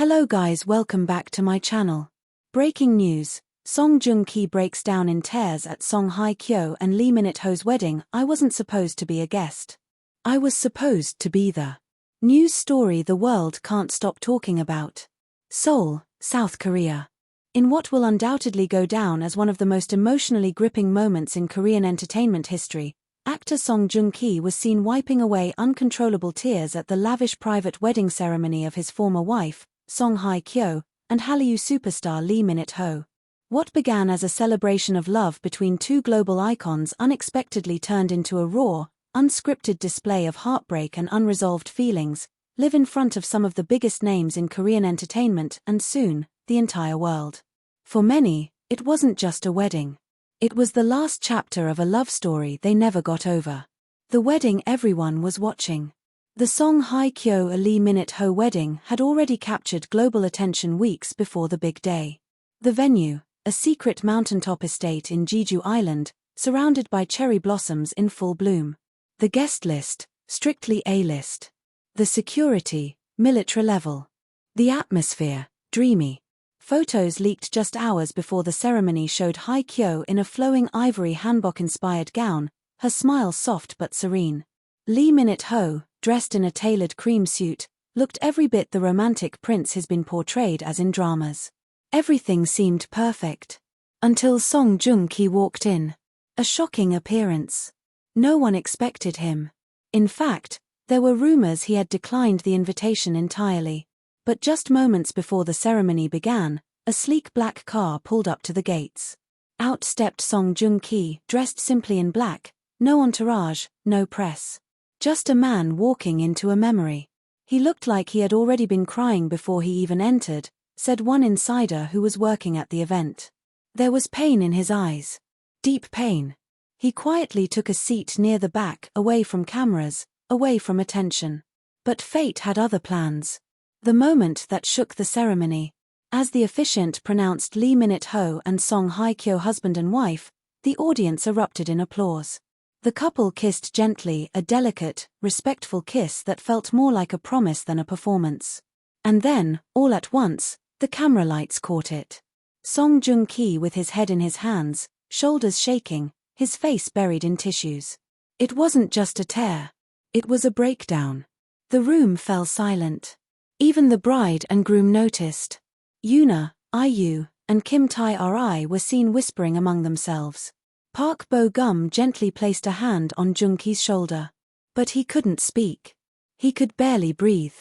Hello guys, welcome back to my channel. Breaking news, Song Joong-ki breaks down in tears at Song Hye-kyo and Lee Min-ho's wedding. I wasn't supposed to be a guest. I was supposed to be the news story the world can't stop talking about. Seoul, South Korea. In what will undoubtedly go down as one of the most emotionally gripping moments in Korean entertainment history, actor Song Joong-ki was seen wiping away uncontrollable tears at the lavish private wedding ceremony of his former wife, Song Hye-kyo, and Hallyu superstar Lee Min-ho. What began as a celebration of love between two global icons unexpectedly turned into a raw, unscripted display of heartbreak and unresolved feelings, live in front of some of the biggest names in Korean entertainment and soon, the entire world. For many, it wasn't just a wedding. It was the last chapter of a love story they never got over. The wedding everyone was watching. The Song Hye-kyo-Lee Min-ho wedding had already captured global attention weeks before the big day. The venue, a secret mountaintop estate in Jeju Island, surrounded by cherry blossoms in full bloom. The guest list, strictly A-list. The security, military level. The atmosphere, dreamy. Photos leaked just hours before the ceremony showed Hye-kyo in a flowing ivory hanbok-inspired gown, her smile soft but serene. Lee Min-ho, dressed in a tailored cream suit, looked every bit the romantic prince has been portrayed as in dramas. Everything seemed perfect. Until Song Joong-ki walked in. A shocking appearance. No one expected him. In fact, there were rumors he had declined the invitation entirely. But just moments before the ceremony began, a sleek black car pulled up to the gates. Out stepped Song Joong-ki, dressed simply in black, no entourage, no press. Just a man walking into a memory. He looked like he had already been crying before he even entered, said one insider who was working at the event. There was pain in his eyes. Deep pain. He quietly took a seat near the back, away from cameras, away from attention. But fate had other plans. The moment that shook the ceremony. As the officiant pronounced Lee Min-ho and Song Hye-kyo husband and wife, the audience erupted in applause. The couple kissed gently, a delicate, respectful kiss that felt more like a promise than a performance. And then, all at once, the camera lights caught it. Song Joong-ki with his head in his hands, shoulders shaking, his face buried in tissues. It wasn't just a tear. It was a breakdown. The room fell silent. Even the bride and groom noticed. Yoona, IU, and Kim Tae-ri were seen whispering among themselves. Park Bo-gum gently placed a hand on Joong-ki's shoulder. But he couldn't speak. He could barely breathe.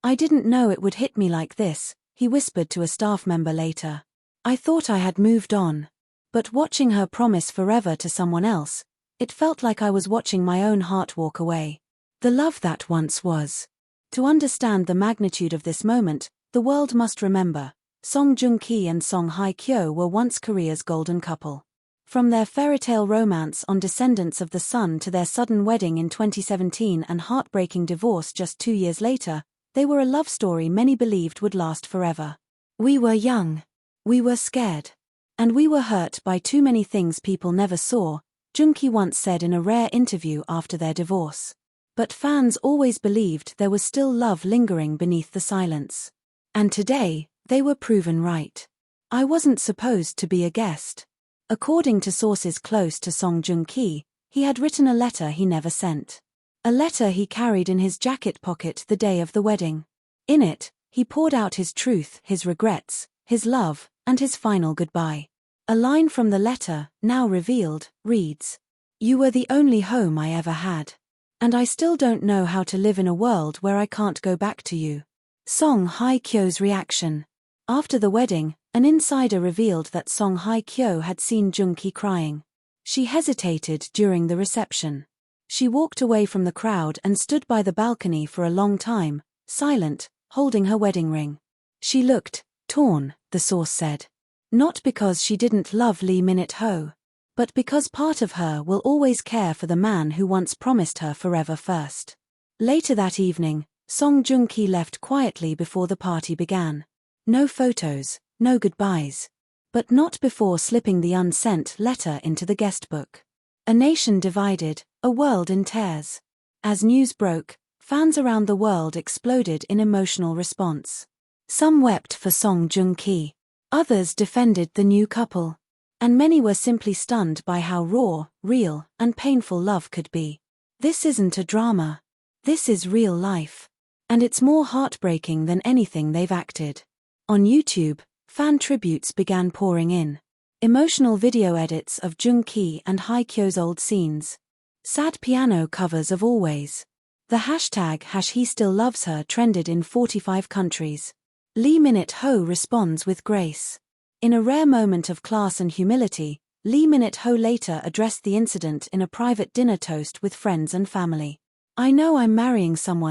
"I didn't know it would hit me like this," he whispered to a staff member later. "I thought I had moved on. But watching her promise forever to someone else, it felt like I was watching my own heart walk away. The love that once was." To understand the magnitude of this moment, the world must remember, Song Joong-ki and Song Hye-kyo were once Korea's golden couple. From their fairytale romance on Descendants of the Sun to their sudden wedding in 2017 and heartbreaking divorce just 2 years later, they were a love story many believed would last forever. "We were young. We were scared. And we were hurt by too many things people never saw," Joong-ki once said in a rare interview after their divorce. But fans always believed there was still love lingering beneath the silence. And today, they were proven right. "I wasn't supposed to be a guest." According to sources close to Song Joong-ki, he had written a letter he never sent. A letter he carried in his jacket pocket the day of the wedding. In it, he poured out his truth, his regrets, his love, and his final goodbye. A line from the letter, now revealed, reads, "You were the only home I ever had. And I still don't know how to live in a world where I can't go back to you." Song Hye-kyo's reaction. After the wedding, an insider revealed that Song Hye-kyo had seen Joong-ki crying. She hesitated during the reception. She walked away from the crowd and stood by the balcony for a long time, silent, holding her wedding ring. She looked torn, the source said. Not because she didn't love Lee Min-ho, but because part of her will always care for the man who once promised her forever first. Later that evening, Song Joong-ki left quietly before the party began. No photos, no goodbyes. But not before slipping the unsent letter into the guest book. A nation divided, a world in tears. As news broke, fans around the world exploded in emotional response. Some wept for Song Joong-ki. Others defended the new couple. And many were simply stunned by how raw, real, and painful love could be. This isn't a drama. This is real life. And it's more heartbreaking than anything they've acted. On YouTube, fan tributes began pouring in. Emotional video edits of Joong-ki and Haekyo's old scenes. Sad piano covers of Always. The hashtag #HeStillLovesHer trended in 45 countries. Lee Minute-ho responds with grace. In a rare moment of class and humility, Lee Minute-ho later addressed the incident in a private dinner toast with friends and family. I know I'm marrying someone